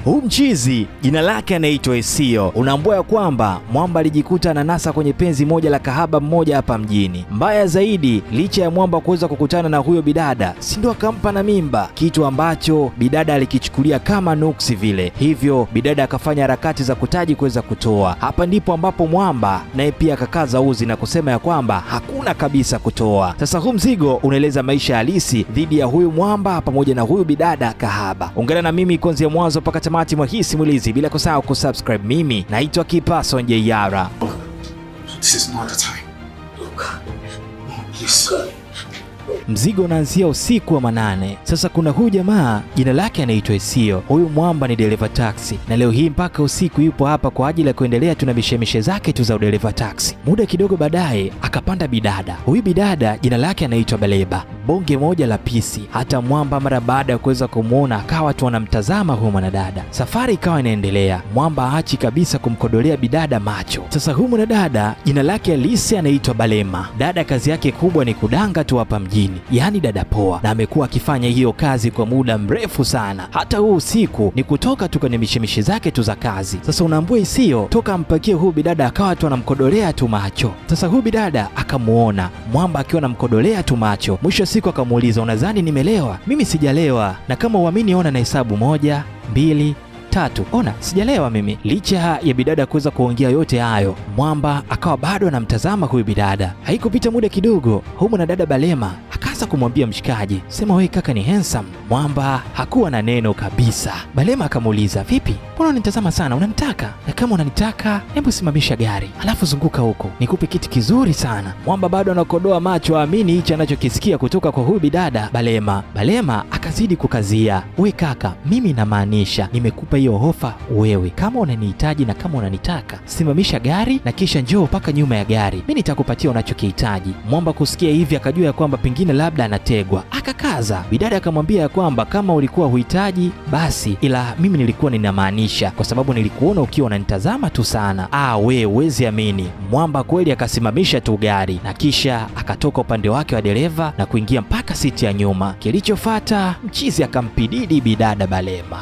Huu mchizi jina lake anaitwa Isio. Unaambua ya kwamba mwamba alijikuta ananasa kwenye penzi moja la kahaba mmoja hapa mjini. Mbaya zaidi, licha ya mwamba kuweza kukutana na huyo bidada, si ndo akampa na mimba, kitu ambacho bidada alikichukulia kama nuksi vile. Hivyo bidada akafanya harakati za kutaji kuweza kutoa. Hapa ndipo ambapo mwamba naye pia akakaza uzi na kusema ya kwamba hakuna kabisa kutoa. Sasa huu mzigo unaeleza maisha halisi dhidi ya huyu mwamba pamoja na huyu bidada kahaba. Ungana na mimi kuanzia mwanzo mpaka tamati mwa hii simulizi bila kusahau kusubscribe. Mimi naitwa Kipaso Njeyara. This is not the time. Look. Please. Mzigo unaanzia usiku wa manane. Sasa kuna huyu jamaa jina lake anaitwa Isio. Huyu mwamba ni dereva taxi, na leo hii mpaka usiku yupo hapa kwa ajili ya kuendelea tuna mishemishe zake tu za udereva taxi. Muda kidogo baadaye akapanda bidada. Huyu bidada jina lake anaitwa Baleba, bonge moja la pisi. Hata mwamba mara baada ya kuweza kumuona akawa tu anamtazama huyu mwanadada. Safari ikawa inaendelea, mwamba haachi kabisa kumkodolea bidada macho. Sasa huyu mwanadada jina lake halisi anaitwa Balema. Dada kazi yake kubwa ni kudanga tu hapa mjini, yaani dada poa, na amekuwa akifanya hiyo kazi kwa muda mrefu sana. Hata huu usiku ni kutoka tu kwenye mishemishe zake tu za kazi. Sasa unaambua Isio toka ampakie huyu bidada akawa tu anamkodolea tu macho. Sasa huyu bidada akamuona mwamba akiwa anamkodolea tu macho. Mwisho siku akamuuliza, unadhani nimelewa? Mimi sijalewa, na kama uamini ona na hesabu 1, 2, 3. Ona sijalewa mimi. Licha ya bidada kuweza kuongea yote hayo, mwamba akawa bado anamtazama huyu bidada. Haikupita muda kidogo, huyu mwanadada Balema akaanza kumwambia mshikaji, sema wewe kaka ni handsome. Mwamba hakuwa na neno kabisa. Balema akamuuliza, vipi, mbona unanitazama sana, unanitaka? Na kama unanitaka hebu simamisha gari alafu zunguka huko nikupe kitu kizuri sana. Mwamba bado anakodoa macho aamini hicho anachokisikia kutoka kwa huyu bidada Balema. Balema akazidi kukazia, we kaka, mimi namaanisha nimekupa hiyo ofa wewe, kama unanihitaji na kama unanitaka simamisha gari na kisha njoo mpaka nyuma ya gari, mimi nitakupatia unachokihitaji. Mwamba kusikia hivi akajua ya kwamba pengine labda anategwa, akakaza. Bidada akamwambia ya kwamba kama ulikuwa huhitaji basi, ila mimi nilikuwa ninamaanisha kwa sababu nilikuona ukiwa unanitazama tu sana. We huwezi amini, mwamba kweli akasimamisha tu gari na kisha akatoka upande wake wa dereva na kuingia mpaka siti ya nyuma. Kilichofuata mchizi akampididi bidada Balema.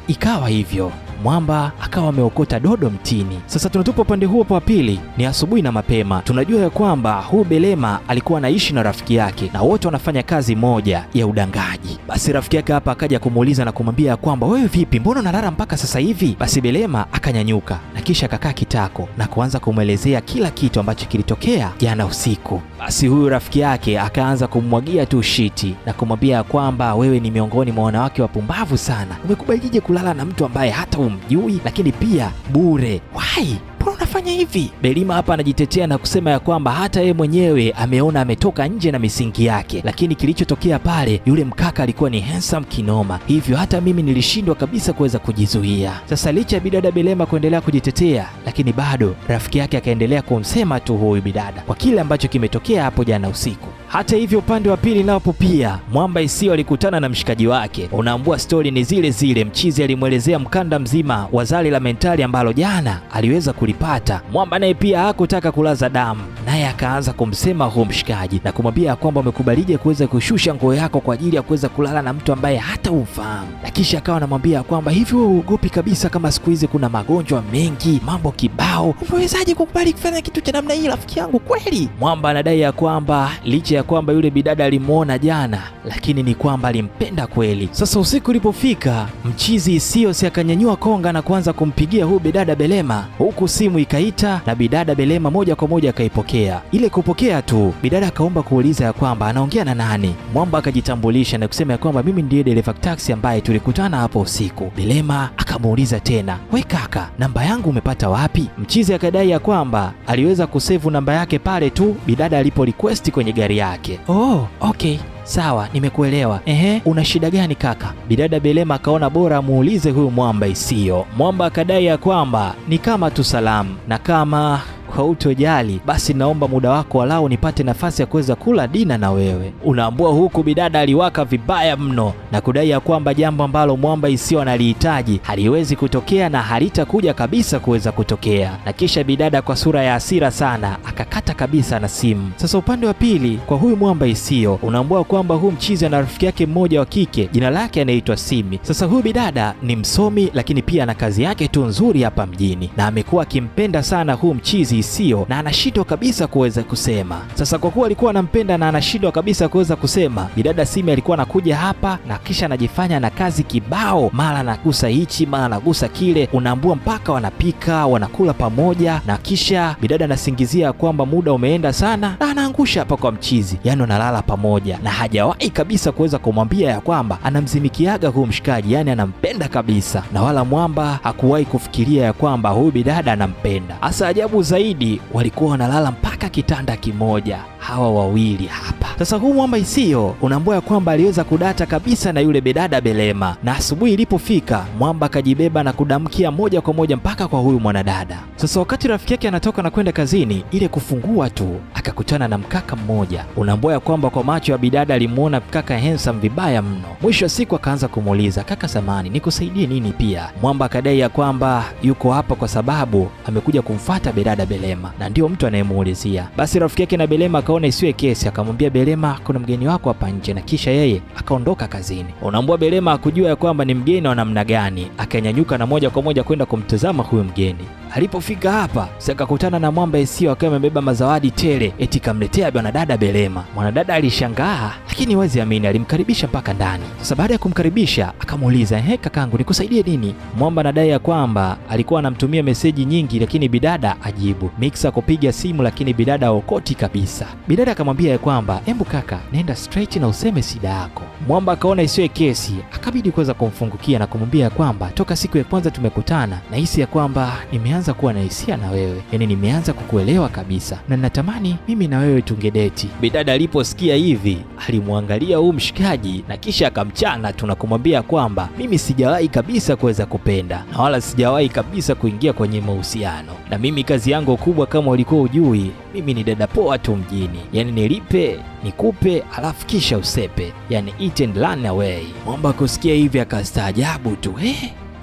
Ikawa hivyo, mwamba akawa ameokota dodo mtini. Sasa tunatupa upande huo wa pili, ni asubuhi na mapema. Tunajua ya kwamba huyu Belema alikuwa anaishi na rafiki yake na wote wanafanya kazi moja ya udangaji. Basi rafiki yake hapa akaja kumuuliza na kumwambia kwamba wewe vipi, mbona unalala mpaka sasa hivi? Basi Belema akanyanyuka na kisha akakaa kitako na kuanza kumwelezea kila kitu ambacho kilitokea jana usiku. Basi huyu rafiki yake akaanza kummwagia tu shiti na kumwambia kwamba wewe ni miongoni mwa wanawake wapumbavu sana, umekubalije kulala na mtu ambaye hata umjui, lakini pia bure? Why? Mbona unafanya hivi? Belima hapa anajitetea na kusema ya kwamba hata yeye mwenyewe ameona ametoka nje na misingi yake, lakini kilichotokea pale, yule mkaka alikuwa ni handsome kinoma, hivyo hata mimi nilishindwa kabisa kuweza kujizuia. Sasa licha ya bidada Belema kuendelea kujitetea, lakini bado rafiki yake akaendelea kumsema tu huyu bidada kwa kile ambacho kimetokea hapo jana usiku. Hata hivyo upande wa pili napo pia mwamba Isio alikutana na mshikaji wake. Unaambua stori ni zile zile, mchizi alimwelezea mkanda mzima wa zali la mentali ambalo jana aliweza kulipata. Mwamba naye pia hakutaka kulaza damu, naye akaanza kumsema huo mshikaji na kumwambia kwamba umekubalije kuweza kushusha nguo yako kwa ajili ya kuweza kulala na mtu ambaye hata umfahamu. Na kisha akawa anamwambia kwamba hivi wewe uogopi kabisa kama siku hizi kuna magonjwa mengi, mambo kibao, umewezaje kukubali kufanya kitu cha namna hii rafiki yangu kweli? Mwamba anadai ya kwamba licha ya kwamba yule bidada alimuona jana, lakini ni kwamba alimpenda kweli. Sasa usiku ulipofika, mchizi Isio si akanyanyua konga na kuanza kumpigia huyu bidada Belema, huku simu ikaita na bidada Belema moja kwa moja akaipokea. Ile kupokea tu, bidada akaomba kuuliza ya kwamba anaongea na nani. Mwamba akajitambulisha na kusema ya kwamba mimi ndiye dereva taxi ambaye tulikutana hapo usiku. Belema akamuuliza tena, we kaka, namba yangu umepata wapi? Mchizi akadai ya kwamba aliweza kusevu namba yake pale tu bidada alipo request kwenye gari yake. Oh, okay, sawa, nimekuelewa. Una shida gani kaka? Bidada Belema akaona bora amuulize huyu mwamba Isio. Mwamba akadai ya kwamba ni kama tu salamu, na kama hautojali, basi naomba muda wako walau nipate nafasi ya kuweza kula dina na wewe. Unaambua huku bidada aliwaka vibaya mno na kudai ya kwamba jambo ambalo Mwamba Isio analihitaji haliwezi kutokea na halitakuja kabisa kuweza kutokea. Na kisha bidada kwa sura ya hasira sana akakata kabisa na simu. Sasa upande wa pili kwa huyu Mwamba Isio unaambua kwamba huyu mchizi ana rafiki yake mmoja wa kike, jina lake anaitwa Simi. Sasa huyu bidada ni msomi, lakini pia ana kazi yake tu nzuri hapa mjini na amekuwa akimpenda sana huyu mchizi Isio na anashindwa kabisa kuweza kusema. Sasa kwa kuwa alikuwa anampenda na anashindwa kabisa kuweza kusema, bidada Simi alikuwa anakuja hapa na kisha anajifanya na kazi kibao, mara anagusa hichi mara anagusa kile, unaambua mpaka wanapika wanakula pamoja, na kisha bidada anasingizia kwamba muda umeenda sana na anaangusha hapa kwa mchizi, yani wanalala pamoja na hajawahi kabisa kuweza kumwambia ya kwamba anamzimikiaga huyu mshikaji, yani anampenda kabisa, na wala Mwamba hakuwahi kufikiria ya kwamba huyu bidada anampenda. Hasa ajabu zaidi walikuwa wanalala mpaka kitanda kimoja hawa wawili hapa. Sasa huyu Mwamba Isio unaambua ya kwamba aliweza kudata kabisa na yule bidada Belema, na asubuhi ilipofika Mwamba akajibeba na kudamkia moja kwa moja mpaka kwa huyu mwanadada. Sasa wakati rafiki yake anatoka na kwenda kazini, ile kufungua tu akakutana na mkaka mmoja. Unaambua ya kwamba kwa macho ya bidada alimuona mkaka handsome vibaya mno. Mwisho wa siku akaanza kumuuliza, kaka samani, nikusaidie nini? Pia Mwamba akadai ya kwamba yuko hapa kwa sababu amekuja kumfuata bidada Belema na ndio mtu anayemuulizia. Basi rafiki yake na Belema akaona isiwe kesi, akamwambia Belema, kuna mgeni wako hapa nje, na kisha yeye akaondoka kazini. Unaambua Belema hakujua ya kwamba ni mgeni wa namna gani, akanyanyuka na moja kwa moja kwenda kumtazama huyo mgeni. Alipofika hapa akakutana na Mwamba Isio akiwa amebeba mazawadi tele, eti kamletea bwana dada Belema. Mwanadada alishangaa, lakini wazi amini alimkaribisha mpaka ndani. Sasa baada ya kumkaribisha akamuuliza, kakangu, nikusaidie nini? Mwamba anadai ya kwamba alikuwa anamtumia meseji nyingi, lakini bidada ajibu. Mixa kupiga simu, lakini bidada haokoti kabisa. Bidada akamwambia ya kwamba embu kaka, nenda straight na useme shida yako. Mwamba akaona isiwe kesi, akabidi kuweza kumfungukia na kumwambia ya kwamba toka siku ya kwanza tumekutana nahisi ya kwamba nimeanza kuwa na hisia na wewe, yani nimeanza kukuelewa kabisa na ninatamani mimi na wewe tungedeti. Bidada aliposikia hivi alimwangalia huyu mshikaji na kisha akamchana tu na kumwambia kwamba mimi sijawahi kabisa kuweza kupenda na wala sijawahi kabisa kuingia kwenye mahusiano, na mimi kazi yangu kubwa kama ulikuwa ujui, mimi ni dada poa tu mjini, yani nilipe nikupe alafu kisha usepe, yani eat and run away. Mwamba kusikia hivi akastaajabu tu,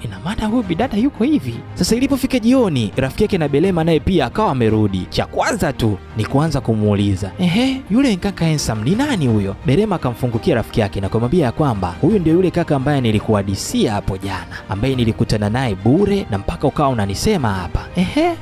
ina maana huyu bidada yuko hivi. Sasa ilipofika jioni, rafiki yake na Belema naye pia akawa amerudi. Cha kwanza tu ni kuanza kumuuliza, yule kaka handsome ni nani huyo? Belema akamfungukia rafiki yake na kumwambia ya kwamba huyu ndio yule kaka ambaye nilikuhadisia hapo jana, ambaye nilikutana naye bure na mpaka ukawa unanisema hapa.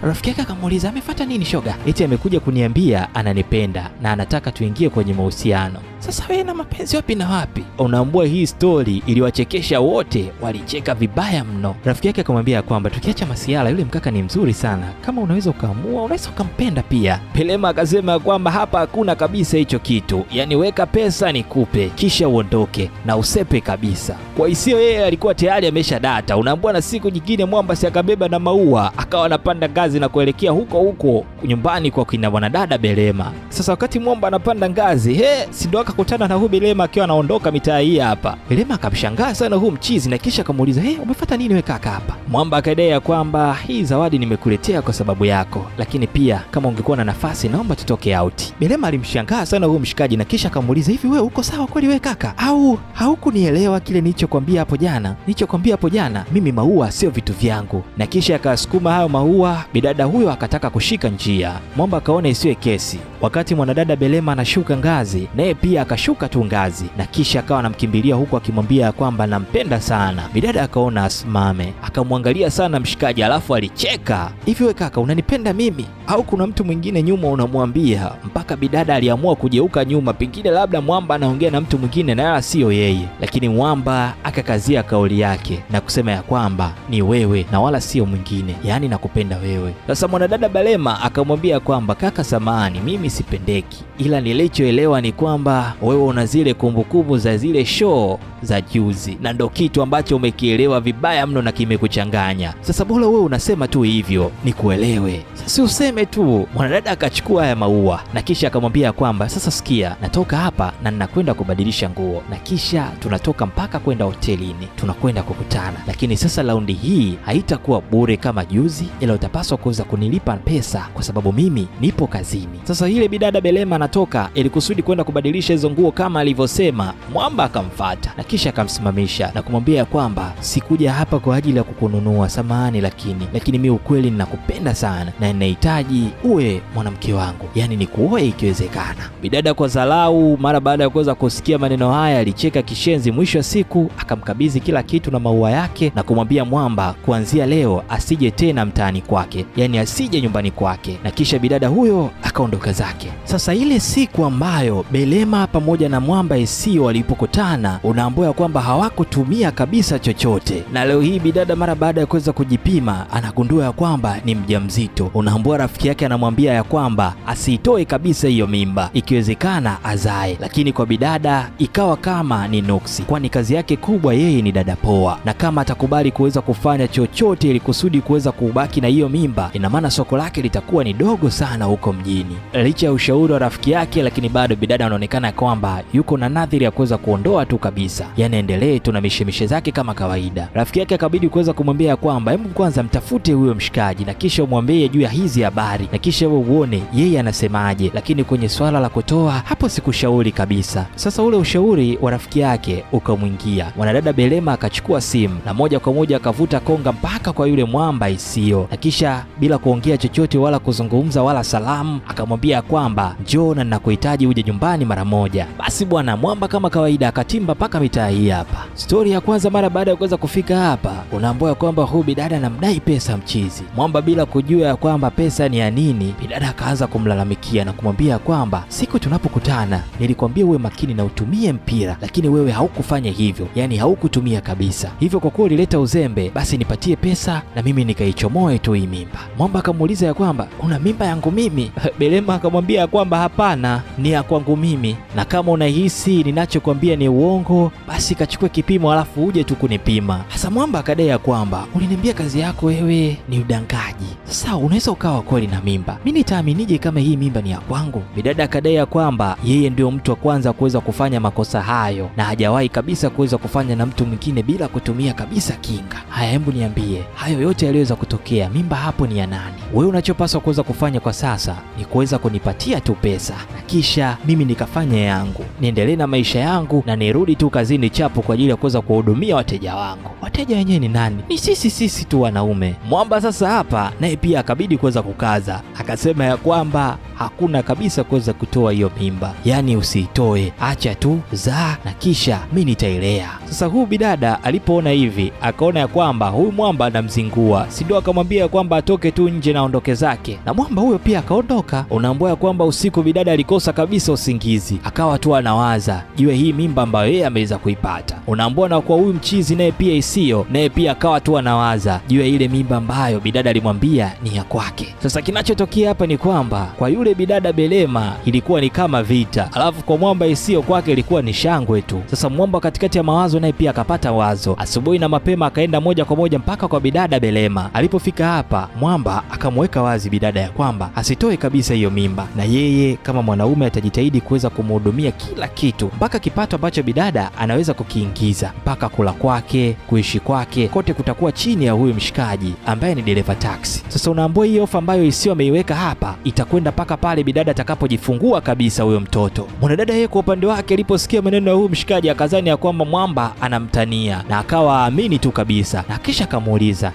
Rafiki yake akamuuliza, amefuata nini shoga? Eti amekuja kuniambia ananipenda na anataka tuingie kwenye mahusiano. Sasa wewe na mapenzi wapi na wapi? Unaambua hii story iliwachekesha wote, walicheka vibaya mno. Rafiki yake akamwambia kwamba tukiacha masiala, yule mkaka ni mzuri sana, kama unaweza ukaamua unaweza ukampenda pia. Belema akasema kwamba hapa hakuna kabisa hicho kitu, yani weka pesa nikupe kisha uondoke na usepe kabisa. Kwa Isio yeye alikuwa tayari amesha data. Unaambua na siku nyingine Mwamba si akabeba na maua akawa anapanda ngazi na kuelekea huko nyumbani kwa kina wanadada Belema. Sasa wakati Mwamba anapanda ngazi, si ndo akakutana na huyu Belema akiwa anaondoka mitaa hii hapa. Belema akamshangaa sana huyu mchizi na kisha akamuuliza, umefuata nini wewe kaka hapa? Mwamba akadai ya kwamba hii zawadi nimekuletea kwa sababu yako, lakini pia kama ungekuwa na nafasi naomba tutoke out. Belema alimshangaa sana huyu mshikaji na kisha akamuuliza, hivi wewe uko sawa kweli wewe kaka, au haukunielewa kile nilichokwambia hapo jana? Nilichokwambia hapo jana mimi maua sio vitu vyangu. Na kisha akasukuma hayo maua, bidada huyo akataka kushika njia. Mwamba akaona isiwe kesi. Wakati mwanadada Belema anashuka ngazi, naye pia akashuka tu ngazi na kisha akawa anamkimbilia huku akimwambia kwamba nampenda sana. Bidada akaona asimame, akamwangalia sana mshikaji alafu alicheka, hivi wewe kaka unanipenda mimi au kuna mtu mwingine nyuma unamwambia? Mpaka bidada aliamua kugeuka nyuma, pengine labda Mwamba anaongea na mtu mwingine na yala sio yeye, lakini Mwamba akakazia kauli yake na kusema ya kwamba ni wewe na wala sio mwingine, yani nakupenda wewe. Sasa mwanadada Belema akamwambia kwamba kaka samahani, mimi sipendeki, ila nilichoelewa ni kwamba wewe una zile kumbukumbu za zile show za juzi na ndo kitu ambacho umekielewa vibaya mno na kimekuchanganya. Sasa bora wewe unasema tu hivyo nikuelewe, sasa useme useme tu. Mwanadada akachukua haya maua na kisha akamwambia kwamba sasa sikia, natoka hapa na ninakwenda kubadilisha nguo na kisha tunatoka mpaka kwenda hotelini, tunakwenda kukutana, lakini sasa raundi hii haitakuwa bure kama juzi, ila utapaswa kuweza kunilipa pesa kwa sababu mimi nipo kazini. Sasa ile bidada Belema anatoka ili kusudi kwenda kubadilisha hizo nguo kama alivyosema. Mwamba akamfuata na kisha akamsimamisha na kumwambia kwamba sikuja hapa kwa ajili ya kukununua, samahani, lakini mimi ukweli ninakupenda sana na ninahitaji uwe mwanamke wangu, yani nikuoe ikiwezekana. Bidada kwa dharau, mara baada ya kuweza kusikia maneno haya, alicheka kishenzi. Mwisho wa siku akamkabidhi kila kitu na maua yake na kumwambia Mwamba kuanzia leo asije tena mtaani kwake, yani asije nyumbani kwake, na kisha bidada huyo akaondoka zake. Sasa ile siku ambayo Belema pamoja na Mwamba Esio walipokutana, unaambiwa kwamba hawakutumia kabisa chochote, na leo hii bidada mara baada ya kuweza kujipima anagundua ya kwamba ni mjamzito. Unaambiwa rafiki yake anamwambia ya kwamba asiitoe kabisa hiyo mimba, ikiwezekana azae, lakini kwa bidada ikawa kama ni nuksi, kwani kazi yake kubwa yeye ni dada poa, na kama atakubali kuweza kufanya chochote ili kusudi kuweza kubaki na hiyo mimba, ina maana soko lake litakuwa ni dogo sana huko mjini. Licha ya ushauri wa rafiki yake, lakini bado bidada anaonekana kwamba yuko na nadhiri ya kuweza kuondoa tu kabisa, yani endelee tu na mishemishe zake kama kawaida. Rafiki yake akabidi kuweza kumwambia kwamba hebu kwanza mtafute huyo mshikaji na kisha umwambie juu ya hizi habari na kisha wewe uone yeye anasemaje, lakini kwenye swala la kutoa hapo sikushauri kabisa. Sasa ule ushauri wa rafiki yake ukamwingia. Mwanadada Belema akachukua simu na moja kwa moja akavuta konga mpaka kwa yule Mwamba Esio, na kisha bila kuongea chochote wala kuzungumza wala salamu akamwambia kwamba njoo na ninakuhitaji uje nyumbani mara moja. Basi bwana Mwamba kama kawaida akatimba mpaka mitaa hii hapa. Stori ya kwanza, mara baada ya kuweza kufika hapa unaambiwa kwamba huyu bidada anamdai pesa mchizi. Mwamba bila kujua ya kwamba pesa ni ya nini, bidada akaanza kumlalamikia na kumwambia kwamba siku tunapokutana nilikwambia uwe makini na utumie mpira, lakini wewe haukufanya hivyo, yani haukutumia kabisa. Hivyo kwa kuwa ulileta uzembe, basi nipatie pesa na mimi nikaichomoe tu hii mimba. Mwamba akamuuliza ya kwamba una mimba yangu mimi? Belema akamwambia ya kwamba hapana, ni ya kwangu mimi, na kama unahisi ninachokwambia ni uongo, basi kachukue kipimo alafu uje tu kunipima. Hasa Mwamba akadai ya kwamba uliniambia kazi yako wewe ni udangaji. Sasa unaweza ukawa kweli na mimba, mimi nitaaminije kama hii mimba ni ya kwangu? Bidada akadai ya kwamba yeye ndio mtu wa kwanza kuweza kufanya makosa hayo na hajawahi kabisa kuweza kufanya na mtu mwingine bila kutumia kabisa kinga. Haya, hebu niambie, hayo yote yaliweza kutokea, mimba hapo ni ya nani? Wewe unachopaswa kuweza kufanya kwa sasa ni kuweza kunipatia tu pesa na kisha mimi nikafanya yangu, niendelee na maisha yangu na nirudi tu kazini chapo kwa ajili ya kuweza kuhudumia wateja wangu. Wateja wenyewe ni nani? Ni sisi tu wanaume. Mwamba sasa hapa naye pia akabidi kuweza kukaza, akasema ya kwamba hakuna kabisa kuweza kutoa hiyo mimba, yani usiitoe, acha tu zaa na kisha mimi nitailea. Sasa huyu bidada alipoona hivi akaona ya kwamba huyu Mwamba anamzingua, si ndio? Akamwambia ya kwamba atoke tu nje na aondoke zake, na Mwamba huyo pia akaondoka. Unaambiwa ya kwamba usiku bidada alikosa kabisa usingizi, akawa tu anawaza juu ya hii mimba ambayo yeye ameweza kuipata. Unaambiwa na kwa huyu mchizi naye pia Esio naye pia akawa tu anawaza juu ya ile mimba ambayo bidada alimwambia ni ya kwake. Sasa kinachotokea hapa ni kwamba kwa yule bidada Belema ilikuwa ni kama vita, alafu kwa Mwamba Esio kwake ilikuwa ni shangwe tu. Sasa Mwamba katikati ya mawazo naye pia akapata wazo. Asubuhi na mapema akaenda moja kwa moja mpaka kwa bidada Belema. Alipofika hapa, Mwamba akamweka wazi bidada ya kwamba asitoe kabisa hiyo mimba, na yeye kama mwanaume atajitahidi kuweza kumhudumia kila kitu mpaka kipato ambacho bidada anaweza kukiingiza, mpaka kula kwake, kuishi kwake, kote kutakuwa chini ya huyu mshikaji ambaye ni dereva taxi. Sasa unaambua hii ofa ambayo Esio ameiweka hapa itakwenda mpaka pale bidada atakapojifungua kabisa huyo mtoto. Mwanadada yeye kwa upande wake aliposikia maneno ya huyu mshikaji akazani ya kwamba Mwamba anamtania na akawa aamini tu kabisa, na kisha akamuuliza,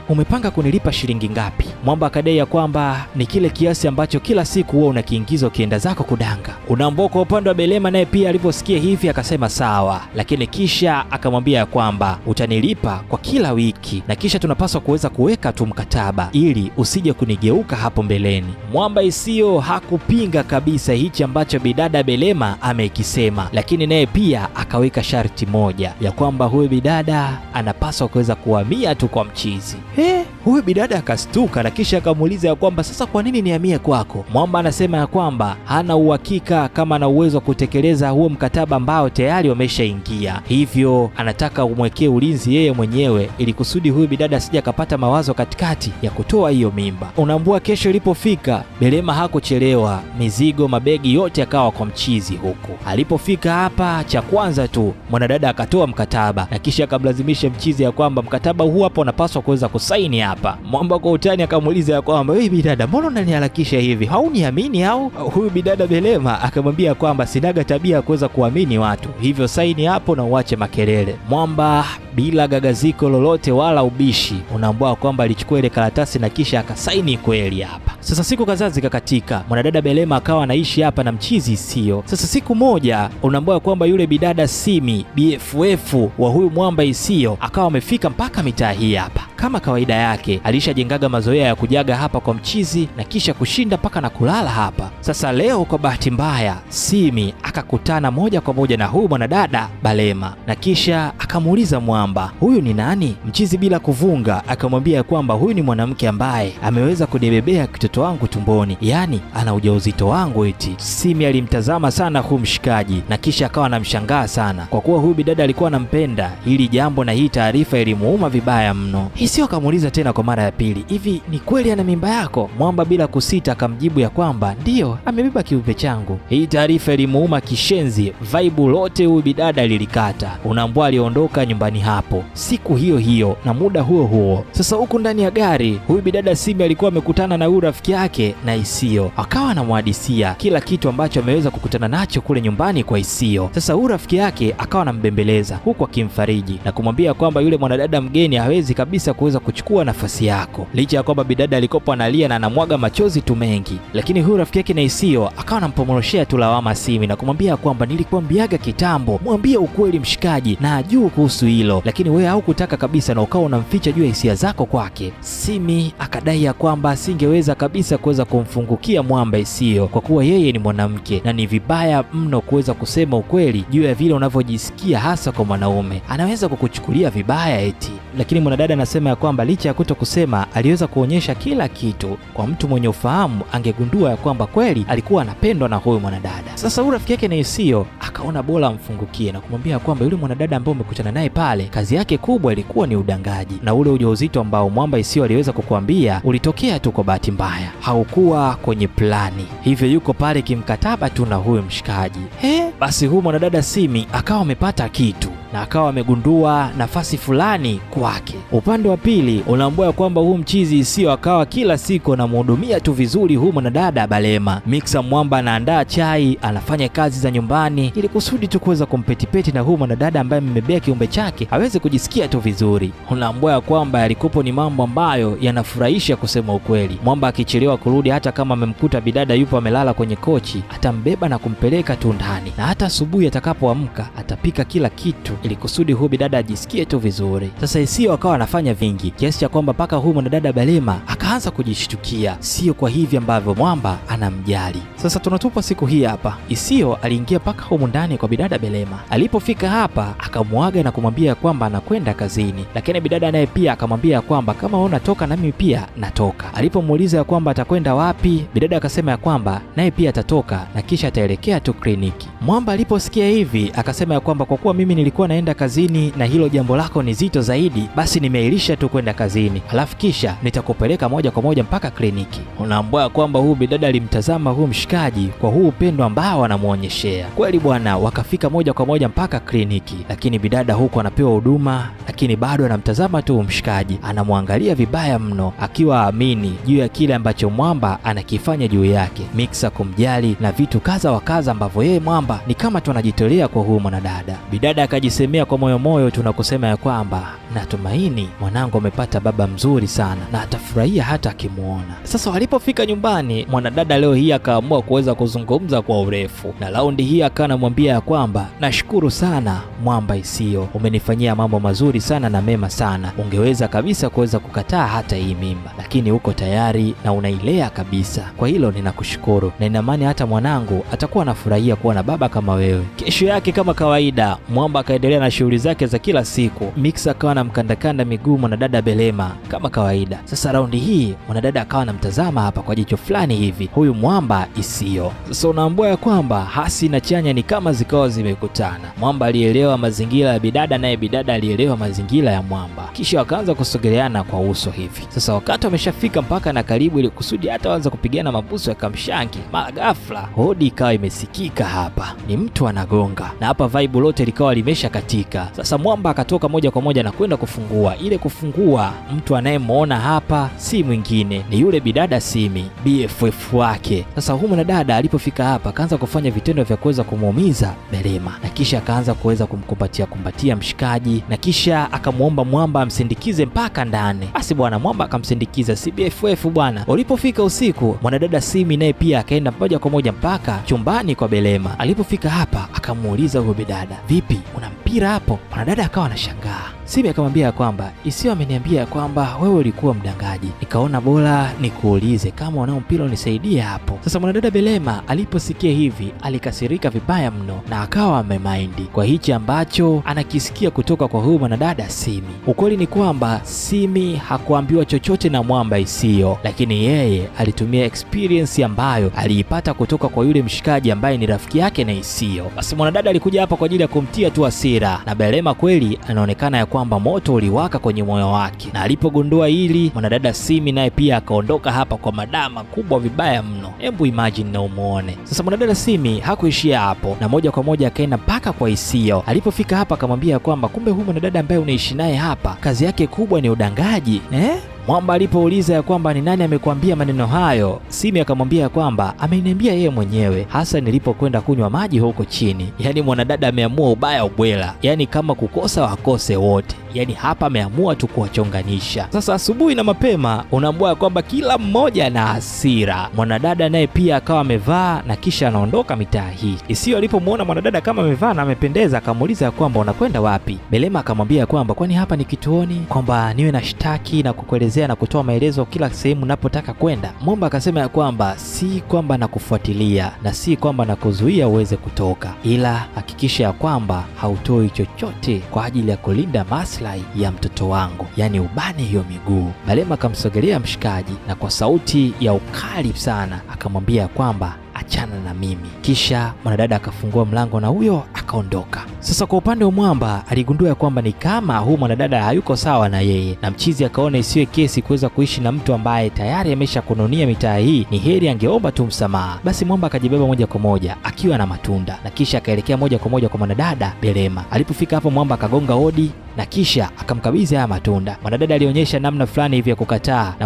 umepanga kunilipa shilingi ngapi? Mwamba akadai ya kwamba ni kile kiasi ambacho kila siku huwa unakiingiza ukienda zako kudanga. Unaambua kwa upande wa Belema naye pia aliposikia hivi akasema sawa, lakini kisha akamwambia ya kwamba utanilipa kwa kila wiki na kisha tunapaswa kuweza kuweka tu mkataba ili usije kunigeuka hapo mbeleni. Mwamba Esio hakupinga kabisa hichi ambacho bidada Belema amekisema, lakini naye pia akaweka sharti moja ya kwamba huyu bidada anapaswa kuweza kuhamia tu kwa mchizi. Huyu bidada akastuka na kisha akamuuliza ya kwamba sasa kwa nini nihamie kwako? Mwamba anasema ya kwamba hana uhakika kama ana uwezo wa kutekeleza huo mkataba ambao tayari wameshaingia, hivyo anataka umwekee ulinzi yeye mwenyewe ili kusudi huyu bidada asije akapata mawazo katikati ya kutoa hiyo mimba. Unaambua kesho ilipofika, Belema hakuchelewa, mizigo mabegi yote akawa kwa mchizi huko. Alipofika hapa, cha kwanza tu mwanadada akatoa mkataba na kisha akamlazimisha mchizi ya kwamba mkataba huu hapa unapaswa kuweza kusaini hapa. Mwamba kwa utani akamuuliza ya kwamba wewe bidada, mbona unaniharakisha hivi? Hauniamini au? Huyu bidada Belema akamwambia kwamba sinaga tabia ya kuweza kuamini watu, hivyo saini hapo na uache makelele. Mwamba bila gagaziko lolote wala ubishi, unaambua kwamba alichukua ile karatasi na kisha akasaini kweli hapa. Sasa siku kadhaa zikakatika, mwanadada Belema akawa anaishi hapa na mchizi Isio. Sasa siku moja unaambua kwamba yule bidada Simi BFF wa huyu mwamba Isio akawa amefika mpaka mitaa hii hapa. Kama kawaida yake alishajengaga mazoea ya kujaga hapa kwa mchizi na kisha kushinda mpaka na kulala hapa. Sasa leo kwa bahati mbaya Simi akakutana moja kwa moja na huyu mwanadada Belema na kisha akamuuliza mwamba, huyu ni nani? Mchizi bila kuvunga akamwambia kwamba huyu ni mwanamke ambaye ameweza kunibebea mtoto wangu tumboni, yaani ana ujauzito wangu eti. Simi alimtazama sana huyu mshikaji na kisha akawa anamshangaa sana kwa kuwa huyu bidada alikuwa anampenda. Hili jambo na hii taarifa ilimuuma vibaya mno. Isio akamuuliza tena kwa mara ya pili, hivi ni kweli ana mimba yako? Mwamba bila kusita akamjibu ya kwamba ndiyo, amebeba kiumbe changu. Hii taarifa ilimuuma kishenzi, vaibu lote huyu bidada lilikata. Unaambua aliondoka nyumbani hapo siku hiyo hiyo na muda huo huo. Sasa huku ndani ya gari huyu bidada Simi alikuwa amekutana na huyu rafiki yake na Isio, akawa anamhadisia kila kitu ambacho ameweza kukutana nacho kule nyumbani kwa Isio. Sasa huyu rafiki yake akawa anambembeleza huku akimfariji na kumwambia kwamba yule mwanadada mgeni hawezi kabisa kuweza kuchukua nafasi yako, licha ya kwamba bidada alikopo analia na anamwaga machozi tu mengi. Lakini huyu rafiki yake na Isio akawa anampomoroshea tu lawama Simi na kumwambia kwamba nilikuambiaga kitambo, mwambie ukweli mshikaji na ajue kuhusu hilo, lakini wewe haukutaka kabisa na ukawa unamficha juu ya hisia zako kwake. Simi akadai ya kwamba asingeweza kabisa kuweza kumfungukia mwamba Isio kwa kuwa yeye ni mwanamke na ni vibaya mno kuweza kusema ukweli juu ya vile unavyojisikia, hasa kwa mwanaume anaweza kukuchukulia vibaya eti. Lakini mwanadada anasema ya kwamba licha ya kuto kusema aliweza kuonyesha kila kitu. Kwa mtu mwenye ufahamu angegundua ya kwamba kweli alikuwa anapendwa na huyu mwanadada. Sasa huyu rafiki yake na Isio akaona bora amfungukie na kumwambia kwamba yule mwanadada ambaye umekutana naye pale kazi yake kubwa ilikuwa ni udangaji, na ule ujauzito ambao mwamba Isio aliweza kukuambia ulitokea tu kwa bahati mbaya, haukuwa kwenye plani, hivyo yuko pale kimkataba tu na huyu mshikaji. Basi huyu mwanadada Simi akawa amepata kitu na akawa amegundua nafasi fulani kwake. Upande wa pili unaambua kwamba huyu mchizi Isio akawa kila siku anamhudumia tu vizuri huyu mwanadada Belema. Mixa mwamba anaandaa chai, anafanya kazi za nyumbani ili kusudi tu kuweza kumpetipeti na huyu mwanadada ambaye amebebea kiumbe chake aweze kujisikia tu vizuri. Unaambua kwamba yalikopo ni mambo ambayo yanafurahisha kusema ukweli. Mwamba akichelewa kurudi, hata kama amemkuta bidada yupo amelala kwenye kochi, atambeba na kumpeleka tu ndani, na hata asubuhi atakapoamka atapika kila kitu ili kusudi huyu bidada ajisikie tu vizuri. Sasa Isio akawa anafanya vingi kiasi cha kwamba mpaka huyu mwanadada Belema akaanza kujishtukia, sio kwa hivi ambavyo mwamba anamjali. Sasa tunatupa siku hii hapa, Isio aliingia mpaka humu ndani kwa bidada Belema. Alipofika hapa akamwaga na kumwambia kwamba anakwenda kazini, lakini bidada naye pia akamwambia kwamba kama wewe unatoka na mimi pia natoka. Alipomuuliza ya kwamba atakwenda wapi, bidada akasema ya kwamba naye pia atatoka na kisha ataelekea tu kliniki. Mwamba aliposikia hivi akasema ya kwamba kwa kuwa mimi nilikuwa naenda kazini na hilo jambo lako ni zito zaidi, basi nimeailisha tu kwenda kazini, halafu kisha nitakupeleka moja kwa moja mpaka kliniki. Unaambua kwamba huyu bidada alimtazama huyu mshikaji kwa huu upendo ambao anamuonyeshea. Kweli bwana, wakafika moja kwa moja mpaka kliniki, lakini bidada huko anapewa huduma, lakini bado anamtazama tu mshikaji, anamwangalia vibaya mno, akiwa aamini juu ya kile ambacho mwamba anakifanya juu yake, Mixa kumjali na vitu kaza wa kaza ambavyo yeye mwamba ni kama tu anajitolea kwa huyu mwanadada. Bidada akajisemea kwa moyo moyo tunakusema ya kwamba natumaini mwanangu amepata baba mzuri sana na atafurahia hata akimuona. Sasa walipofika nyumbani, mwanadada leo hii akaamua kuweza kuzungumza kwa urefu, na raundi hii akawa anamwambia ya kwamba nashukuru sana mwamba Isio, umenifanyia mambo mazuri sana na mema sana, ungeweza kabisa kuweza kukataa hata hii mimba, lakini uko tayari na unailea kabisa. Kwa hilo ninakushukuru na inamani hata mwanangu atakuwa anafurahia kuwa na baba kama wewe. Kesho yake kama kawaida mwamba akaendelea na shughuli zake za kila siku. Mixa akawa anamkandakanda miguu mwanadada Belema kama kawaida. Sasa raundi hii mwanadada akawa anamtazama hapa kwa jicho fulani hivi huyu mwamba Isio. Sasa unaambua ya kwamba hasi na chanya ni kama zikawa zimekutana. Mwamba alielewa mazingira ya bidada, naye bidada alielewa mazingira ya mwamba, kisha wakaanza kusogeleana kwa uso hivi. Sasa wakati wameshafika mpaka na karibu, ili kusudi hata waanza kupigana mabusu ya kamshangi, mara ghafla hodi ikawa imesikika. Hapa ni mtu anagonga, na hapa vibe lote likawa limesha katika. Sasa mwamba akatoka moja kwa moja na kwenda kufungua. Ile kufungua, mtu anayemuona hapa si mwingine ni yule bidada Simi, BFF wake. Sasa huyu mwanadada alipofika hapa akaanza kufanya vitendo vya kuweza kumuumiza Belema, na kisha akaanza kuweza kumkumbatia mshikaji, na kisha akamuomba mwamba amsindikize mpaka ndani. Basi bwana mwamba akamsindikiza si BFF bwana. Walipofika usiku, mwanadada Simi naye pia akaenda moja kwa moja mpaka chumbani kwa Belema. Alipofika hapa akamuuliza huyo bidada, vipi, una mpira hapo? Mwanadada akawa anashangaa. Simi akamwambia kwamba Isio ameniambia kwamba wewe ulikuwa mdangaji, nikaona bora nikuulize kama unao mpira unisaidie hapo. Sasa mwanadada Belema aliposikia hivi alikasirika vibaya mno, na akawa amemaindi kwa hichi ambacho anakisikia kutoka kwa huyu mwanadada Simi. Ukweli ni kwamba Simi hakuambiwa chochote na mwamba Isio, lakini yeye alitumia experience ambayo aliipata kutoka kwa yule mshikaji ambaye ni rafiki yake na Isio. Basi mwanadada alikuja hapa kwa ajili ya kumtia tu hasira, na Belema kweli anaonekana ya kwamba moto uliwaka kwenye moyo wake, na alipogundua hili mwanadada Simi naye pia akaondoka hapa kwa madama kubwa vibaya mno. Hebu imagine na umuone. Sasa mwanadada Simi hakuishia hapo, na moja kwa moja akaenda mpaka kwa Isio. Alipofika hapa akamwambia kwamba kumbe huyu mwanadada ambaye unaishi naye hapa kazi yake kubwa ni udangaji. Mwamba alipouliza ya kwamba ni nani amekwambia maneno hayo, Simi akamwambia kwamba ameniambia yeye mwenyewe, hasa nilipokwenda kunywa maji huko chini. Yaani mwanadada ameamua ubaya ubwela, yaani kama kukosa wakose wote, yaani hapa ameamua tu kuwachonganisha. Sasa asubuhi na mapema unaambua kwamba kila mmoja na hasira. Mwanadada naye pia akawa amevaa na kisha anaondoka mitaa hii. Isio alipomuona mwanadada kama amevaa na amependeza akamuuliza kwamba unakwenda wapi? Belema akamwambia kwamba kwani hapa ni kituoni, kwamba niwe na shtaki na kukuelezea na kutoa maelezo kila sehemu napotaka kwenda. Mwamba akasema ya kwamba si kwamba nakufuatilia na si kwamba nakuzuia uweze kutoka, ila hakikisha ya kwamba hautoi chochote kwa ajili ya kulinda maslahi ya mtoto wangu, yaani ubane hiyo miguu. Belema akamsogelea mshikaji na kwa sauti ya ukali sana akamwambia kwamba achana na mimi. Kisha mwanadada akafungua mlango na huyo akaondoka. Sasa kwa upande wa Mwamba aligundua ya kwamba ni kama huyu mwanadada hayuko sawa na yeye, na mchizi akaona isiwe kesi kuweza kuishi na mtu ambaye tayari ameshakununia mitaa hii, ni heri angeomba tu msamaha. Basi Mwamba akajibeba moja kwa moja akiwa na matunda, na kisha akaelekea moja kwa moja kwa mwanadada Belema. Alipofika hapo Mwamba akagonga hodi na kisha akamkabidhi haya matunda. Mwanadada alionyesha namna fulani hivi ya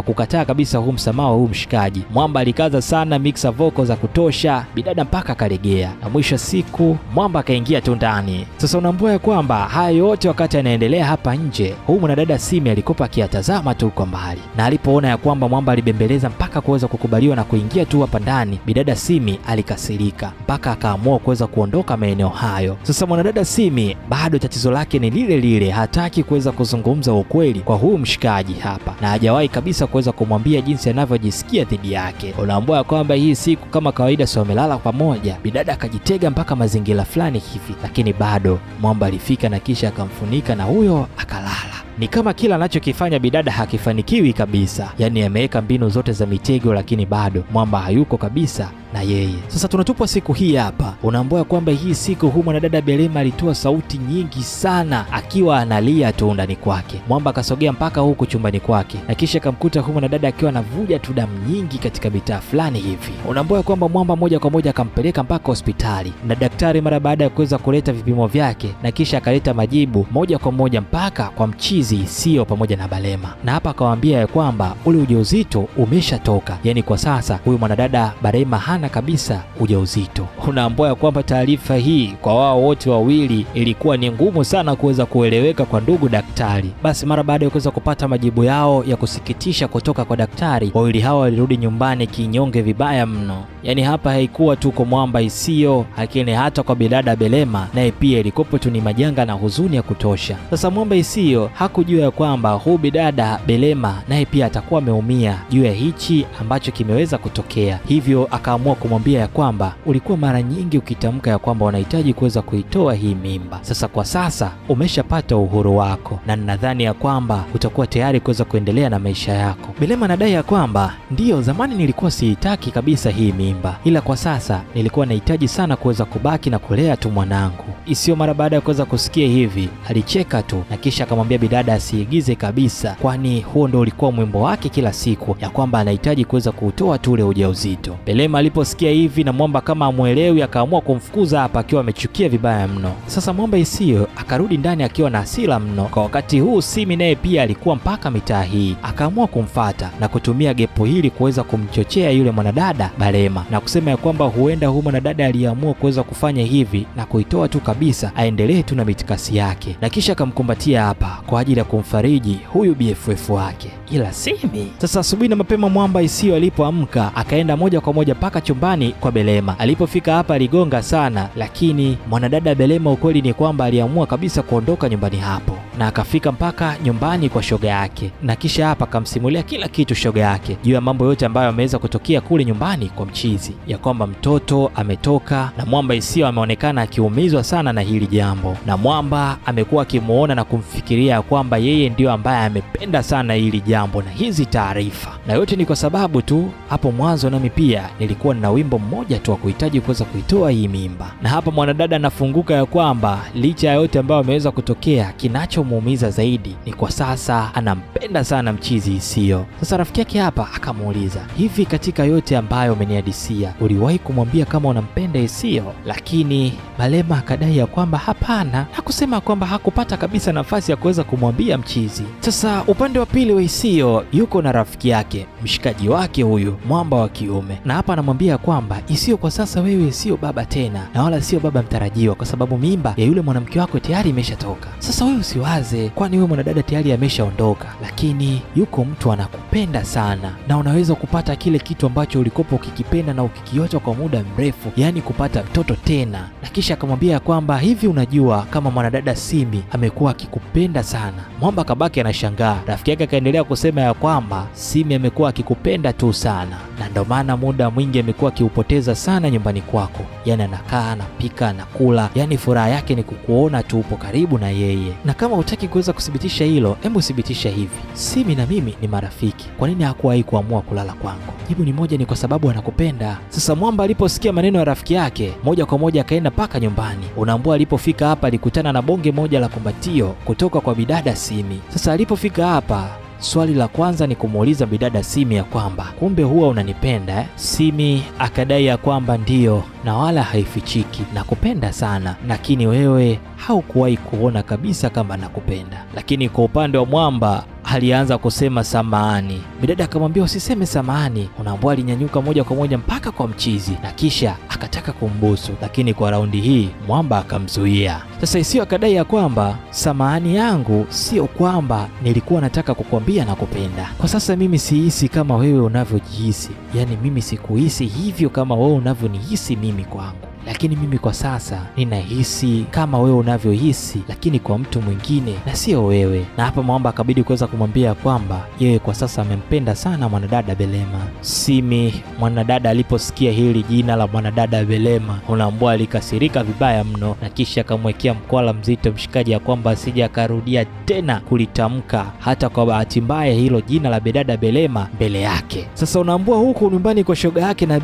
kukataa kabisa huu msamaha huu mshikaji. Mwamba alikaza sana mixa vocal za kutosha, bidada mpaka akalegea, na mwisho siku Mwamba akaingia tu ndani. Sasa unaambua ya kwamba haya yote wakati anaendelea hapa nje, huu mwanadada Simi alikopa akiyatazama tu kwa mbali, na alipoona ya kwamba Mwamba alibembeleza mpaka kuweza kukubaliwa na kuingia tu hapa ndani, bidada Simi alikasirika mpaka akaamua kuweza kuondoka maeneo hayo. Sasa mwanadada Simi bado tatizo lake ni lile lile, hataki kuweza kuzungumza ukweli kwa huu mshikaji hapa, na hajawahi kabisa kuweza kumwambia jinsi anavyojisikia dhidi yake. Unaambua kwamba hii siku kama kawaida sio wamelala pamoja, bidada akajitega mpaka mazingira fulani hivi, lakini bado Mwamba alifika na kisha akamfunika na huyo akalala. Ni kama kila anachokifanya bidada hakifanikiwi kabisa, yaani ameweka mbinu zote za mitego, lakini bado Mwamba hayuko kabisa na yeye. Sasa tunatupwa siku hii hapa, unaambua kwamba hii siku huu mwanadada Belema alitoa sauti nyingi sana akiwa analia tu ndani kwake. Mwamba akasogea mpaka huku chumbani kwake, na kisha akamkuta huu mwanadada akiwa anavuja tu damu nyingi katika mitaa fulani hivi. Unaambua kwamba Mwamba moja kwa moja akampeleka mpaka hospitali, na daktari mara baada ya kuweza kuleta vipimo vyake na kisha akaleta majibu moja kwa moja mpaka kwa mchizi Isio pamoja na Belema, na hapa akawaambia ya kwamba ule ujauzito umeshatoka, yaani kwa sasa huyu mwanadada Belema hana kabisa ujauzito. Unaambua kwamba taarifa hii kwa wao wote wawili ilikuwa ni ngumu sana kuweza kueleweka kwa ndugu daktari. Basi mara baada ya kuweza kupata majibu yao ya kusikitisha kutoka kwa daktari, wawili hao walirudi nyumbani kinyonge vibaya mno. Yaani hapa haikuwa tu kwa Mwamba Isio, lakini hata kwa bidada Belema naye pia ilikopo tu ni majanga na huzuni ya kutosha. Sasa Mwamba Isio hakujua ya kwamba huyu bidada Belema naye pia atakuwa ameumia juu ya hichi ambacho kimeweza kutokea. Hivyo akaamua kumwambia ya kwamba ulikuwa mara nyingi ukitamka ya kwamba unahitaji kuweza kuitoa hii mimba. Sasa kwa sasa umeshapata uhuru wako na ninadhani ya kwamba utakuwa tayari kuweza kuendelea na maisha yako. Belema anadai ya kwamba ndiyo, zamani nilikuwa siitaki kabisa hii mimba, ila kwa sasa nilikuwa nahitaji sana kuweza kubaki na kulea tu mwanangu. Isio mara baada ya kuweza kusikia hivi alicheka tu na kisha akamwambia bidada asiigize kabisa, kwani huo ndio ulikuwa mwimbo wake kila siku, ya kwamba anahitaji kuweza kuutoa tu ule ujauzito. Belema aliposikia hivi na Mwamba kama amuelewi, akaamua kumfukuza hapa akiwa amechukia vibaya mno. Sasa Mwamba Isio akarudi ndani akiwa na hasira mno. Kwa wakati huu Simi naye pia alikuwa mpaka mitaa hii, akaamua kumfata na kutumia gepo hili kuweza kumchochea yule mwanadada Belema na kusema ya kwamba huenda huyu mwanadada aliamua kuweza kufanya hivi na kuitoa tu kabisa, aendelee tu na mitikasi yake, na kisha akamkumbatia hapa kwa ajili ya kumfariji huyu BFF wake. Ila Simi sasa, asubuhi na mapema Mwamba Isio alipoamka akaenda moja kwa moja mpaka chumbani kwa Belema. Alipofika hapa aligonga sana, lakini mwanadada Belema ukweli ni kwamba aliamua kabisa kuondoka nyumbani hapo na akafika mpaka nyumbani kwa shoga yake, na kisha hapa akamsimulia kila kitu shoga yake juu ya mambo yote ambayo ameweza kutokea kule nyumbani kwa mchizi, ya kwamba mtoto ametoka na Mwamba Isio ameonekana akiumizwa sana na hili jambo, na Mwamba amekuwa akimuona na kumfikiria kwamba yeye ndiyo ambaye amependa sana hili jambo na hizi taarifa, na yote ni kwa sababu tu hapo mwanzo nami pia nilikuwa na wimbo mmoja tu wa kuhitaji kuweza kuitoa hii mimba. Na hapa mwanadada anafunguka ya kwamba licha ya yote ambayo ameweza kutokea, kinachomuumiza zaidi ni kwa sasa anampenda sana mchizi Isio. Sasa rafiki yake hapa akamuuliza, hivi katika yote ambayo umenihadisia uliwahi kumwambia kama unampenda Isio? Lakini Belema akadai ya kwamba hapana, hakusema kwamba hakupata kabisa nafasi ya kuweza kumwambia mchizi. Sasa upande wa pili wa Isio yuko na rafiki yake, mshikaji wake huyu Mwamba wa kiume, na hapa anamwambia kwamba Isio, kwa sasa wewe sio baba tena na wala sio baba mtarajiwa, kwa sababu mimba ya yule mwanamke wako tayari imeshatoka. Sasa wewe usiwaze, kwani wewe mwanadada tayari ameshaondoka, lakini yuko mtu anakupenda sana na unaweza kupata kile kitu ambacho ulikopo ukikipenda na ukikiota kwa muda mrefu, yani kupata mtoto tena. Na kisha akamwambia kwamba hivi unajua kama mwanadada Simi amekuwa akikupenda sana. Mwamba kabaki anashangaa. Rafiki yake akaendelea kusema ya kwamba Simi amekuwa akikupenda tu sana na ndio maana muda mwingi amekuwa akiupoteza sana nyumbani kwako, yani anakaa anapika anakula, yani furaha yake ni kukuona tu upo karibu na yeye. Na kama hutaki kuweza kuthibitisha hilo, hebu thibitisha hivi, Simi na mimi ni marafiki, kwa nini hakuwahi kuamua kulala kwangu? Jibu ni moja, ni kwa sababu anakupenda. Sasa Mwamba aliposikia maneno ya rafiki yake, moja kwa moja akaenda mpaka nyumbani. Unaambua alipofika hapa alikutana na bonge moja la kumbatio kutoka kwa bidada Simi. Sasa alipofika hapa, swali la kwanza ni kumuuliza bidada Simi ya kwamba kumbe huwa unanipenda eh? Simi akadai ya kwamba ndiyo na wala haifichiki, nakupenda sana, lakini wewe haukuwahi kuona kabisa kama nakupenda. Lakini kwa upande wa Mwamba alianza kusema samahani. Bidada akamwambia usiseme samahani. Unaambua alinyanyuka moja kwa moja mpaka kwa mchizi na kisha akataka kumbusu, lakini kwa raundi hii Mwamba akamzuia. Sasa Isio akadai ya kwamba samahani yangu sio kwamba nilikuwa nataka kukwambia nakupenda. Kwa sasa mimi sihisi kama wewe unavyojihisi, yani mimi sikuhisi hivyo kama wewe unavyonihisi mimi kwangu, lakini mimi kwa sasa ninahisi kama wewe unavyohisi, lakini kwa mtu mwingine na sio wewe. Na hapa Mwamba akabidi kuweza kumwambia kwamba yeye kwa sasa amempenda sana mwanadada Belema. Simi mwanadada aliposikia hili jina la mwanadada Belema, unaambua alikasirika vibaya mno, na kisha akamwekea mkwala mzito mshikaji ya kwamba asije akarudia tena kulitamka hata kwa bahati mbaya hilo jina la bidada Belema mbele yake. Sasa unaambua huku nyumbani kwa shoga yake na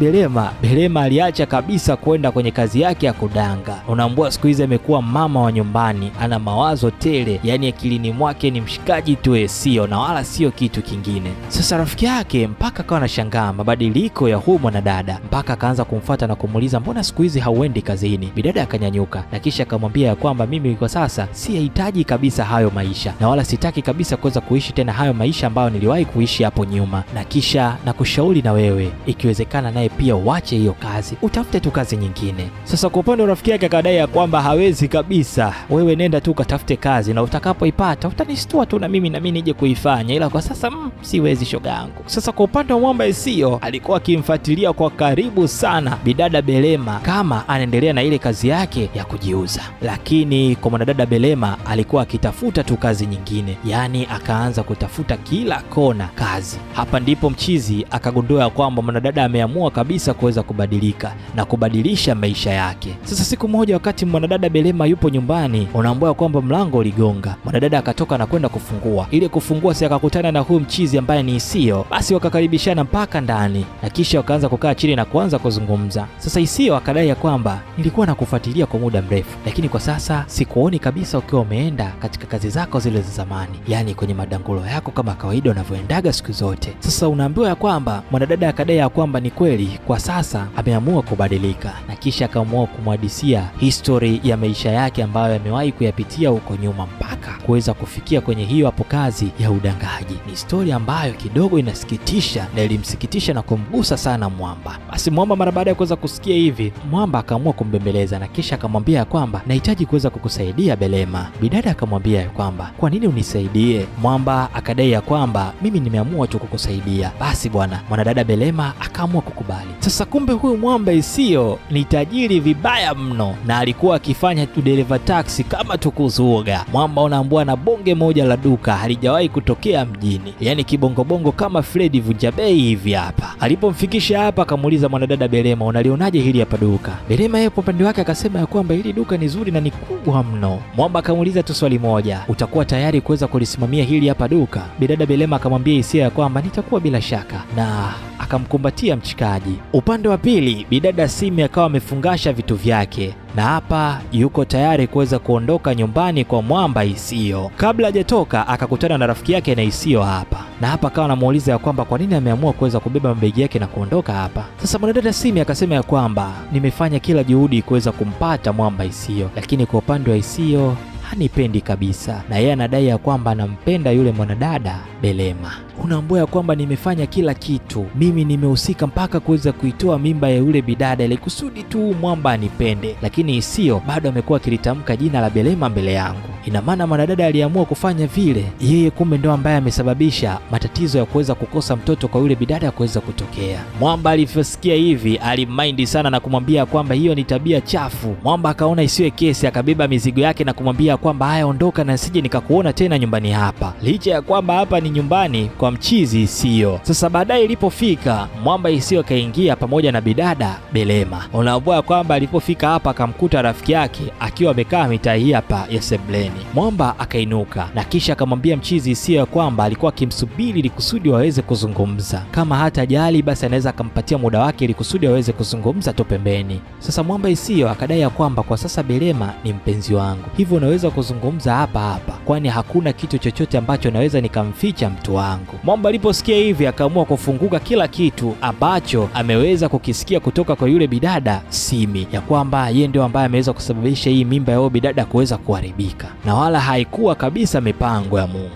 Belema aliacha kabisa kwenda kwenye kazi yake ya kudanga. Unaambua siku hizi amekuwa mama wa nyumbani, ana mawazo tele, yani akilini mwake ni mshikaji tu Isio na wala sio kitu kingine. Sasa rafiki yake mpaka akawa anashangaa mabadiliko ya huyu mwanadada, mpaka akaanza kumfuata na kumuuliza mbona siku hizi hauendi kazini? Bidada akanyanyuka na kisha akamwambia ya kwamba mimi kwa sasa sihitaji kabisa hayo maisha na wala sitaki kabisa kuweza kuishi tena hayo maisha ambayo niliwahi kuishi hapo nyuma, na kisha nakushauri na wewe ikiwezekana naye pia uache hiyo kazi, utafute tu kazi nyingine. nyingine. Sasa kwa upande wa rafiki yake akadai ya kwamba hawezi kabisa, wewe nenda tu katafute kazi na utakapoipata utanistua tu na mimi nije kuifanya, ila kwa sasa siwezi shoga yangu. Sasa kwa upande wa mwamba Isio alikuwa akimfuatilia kwa karibu sana bidada Belema kama anaendelea na ile kazi yake ya kujiuza, lakini kwa mwanadada Belema alikuwa akitafuta tu kazi nyingine, yaani akaanza kutafuta kila kona kazi. Hapa ndipo mchizi akagundua kwamba mwanadada ameamua kabisa kuweza kubadilika na kubadilisha maisha yake. Sasa siku moja wakati mwanadada Belema yupo nyumbani, unaambiwa kwamba mlango uligonga. Mwanadada akatoka na kwenda kufungua. Ile kufungua si akakutana na huyu mchizi ambaye ni Isio. Basi wakakaribishana mpaka ndani na kisha wakaanza kukaa chini na kuanza kuzungumza. Sasa Isio akadai ya kwamba nilikuwa nakufuatilia kwa muda mrefu, lakini kwa sasa sikuoni kabisa ukiwa umeenda katika kazi zako zile za zamani, yaani kwenye madangulo yako kama kawaida unavyoendaga siku zote. Sasa unaambiwa ya kwamba mwanadada akadai ya kwamba ni kweli kwa sasa ameamua kubadilika, na kisha akaamua kumhadisia history ya maisha yake ambayo amewahi kuyapitia huko nyuma mpaka kuweza kufikia kwenye hiyo hapo kazi ya udangaji. Ni story ambayo kidogo inasikitisha na ilimsikitisha na kumgusa sana Mwamba. Basi Mwamba mara baada ya kuweza kusikia hivi, Mwamba akaamua kumbembeleza na kisha akamwambia ya kwamba nahitaji kuweza kukusaidia Belema. Bidada akamwambia ya kwamba kwa nini unisaidie? Mwamba akadai ya kwamba mimi nimeamua tu kukusaidia. Basi bwana, mwanadada Belema akaamua kukubali. Sasa kumbe huyu Mwamba Isio ni tajiri vibaya mno na alikuwa akifanya tu dereva taxi kama tukuzuga. Mwamba unaambua na bonge moja la duka halijawahi kutokea mjini, yaani kibongobongo kama Freddy Vunjabei hivi hapa. Alipomfikisha hapa akamuuliza mwanadada Belema, unalionaje hili hapa duka? Belema yeye kwa upande wake akasema ya kwamba hili duka ni zuri na ni kubwa mno. Mwamba akamuuliza tu swali moja, utakuwa tayari kuweza kulisimamia hili hapa duka? Bidada Belema akamwambia Isio ya kwamba nitakuwa bila shaka, na akamkumbatia mchikaji. Upande wa pili bidada Simi akawa amefungasha vitu vyake na hapa yuko tayari kuweza kuondoka nyumbani kwa Mwamba Isio. Kabla hajatoka akakutana na rafiki yake na Isio hapa, na hapa akawa anamuuliza ya kwamba kwa nini ameamua kuweza kubeba mabegi yake na kuondoka hapa. Sasa mwanadada Simi akasema ya kwamba nimefanya kila juhudi kuweza kumpata Mwamba Isio, lakini kwa upande wa Isio hanipendi kabisa, na yeye anadai ya kwamba anampenda yule mwanadada Belema. Unaambua ya kwamba nimefanya kila kitu, mimi nimehusika mpaka kuweza kuitoa mimba ya yule bidada ili kusudi tu Mwamba anipende, lakini Isio bado amekuwa akilitamka jina la Belema mbele yangu. Ina maana mwanadada aliamua kufanya vile, yeye kumbe ndo ambaye amesababisha matatizo ya kuweza kukosa mtoto kwa yule bidada kuweza kutokea. Mwamba alivyosikia hivi alimaindi sana na kumwambia kwamba hiyo ni tabia chafu. Mwamba akaona isiwe kesi, akabeba mizigo yake na kumwambia kwamba haya, ondoka na sije nikakuona tena nyumbani hapa, licha ya kwamba hapa ni nyumbani kwa mchizi Isio. Sasa baadaye ilipofika, Mwamba Isio akaingia pamoja na bidada Belema. Unaambua kwamba alipofika hapa akamkuta rafiki yake akiwa amekaa mitaa hii hapa ya sebleni. Mwamba akainuka na kisha akamwambia mchizi Isio ya kwamba alikuwa akimsubiri ili kusudi waweze kuzungumza, kama hata jali basi anaweza akampatia muda wake ili kusudi waweze kuzungumza tu pembeni. Sasa Mwamba Isio akadai ya kwamba kwa sasa Belema ni mpenzi wangu, hivyo unaweza kuzungumza hapa hapa, kwani hakuna kitu chochote ambacho naweza nikamficha mtu wangu. Mwamba aliposikia hivi akaamua kufunguka kila kitu ambacho ameweza kukisikia kutoka kwa yule bidada Simi, ya kwamba yeye ndio ambaye ameweza kusababisha hii mimba ya yule bidada kuweza kuharibika na wala haikuwa kabisa mipango ya Mungu.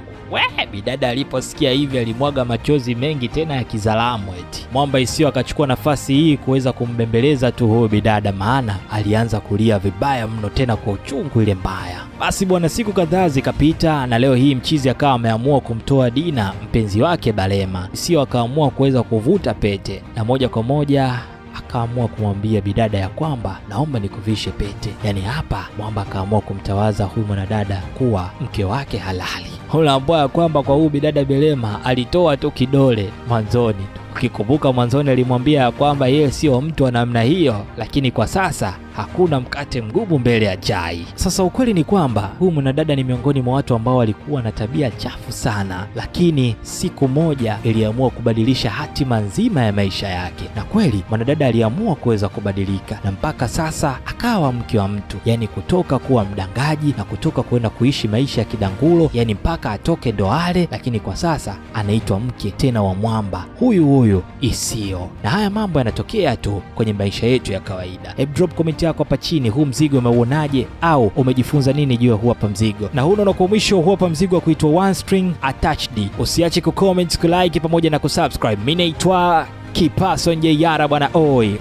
Bidada aliposikia hivi alimwaga machozi mengi tena ya kizalamu eti. Mwamba Isio akachukua nafasi hii kuweza kumbembeleza tu huyo bidada, maana alianza kulia vibaya mno tena kwa uchungu ile mbaya. Basi bwana, siku kadhaa zikapita na leo hii mchizi akawa ameamua kumtoa Dina mpenzi wake Belema. Isio akaamua kuweza kuvuta pete na moja kwa moja akaamua kumwambia bidada ya kwamba naomba nikuvishe pete. Yaani hapa Mwamba akaamua kumtawaza huyu mwanadada kuwa mke wake halali. Unaambua ya kwamba kwa huyu bidada Belema alitoa tu kidole mwanzoni tu. Ukikumbuka mwanzoni alimwambia ya kwamba yeye sio mtu wa namna hiyo, lakini kwa sasa hakuna mkate mgumu mbele ya chai. Sasa ukweli ni kwamba huyu mwanadada ni miongoni mwa watu ambao walikuwa na tabia chafu sana, lakini siku moja iliamua kubadilisha hatima nzima ya maisha yake, na kweli mwanadada aliamua kuweza kubadilika na mpaka sasa akawa mke wa mtu, yani kutoka kuwa mdangaji na kutoka kwenda kuishi maisha ya kidangulo, yani mpaka atoke ndoale, lakini kwa sasa anaitwa mke tena wa Mwamba huyu Isio. Na haya mambo yanatokea tu kwenye maisha yetu ya kawaida. Drop comment yako hapa chini, huu mzigo umeuonaje au umejifunza nini juu ya huu hapa mzigo? Na huu ndio mwisho huu hapa mzigo wa kuitwa One String Attached. Usiache kucomment, kulike pamoja na kusubscribe. Mimi naitwa Kipaso Njeyara bwana oi.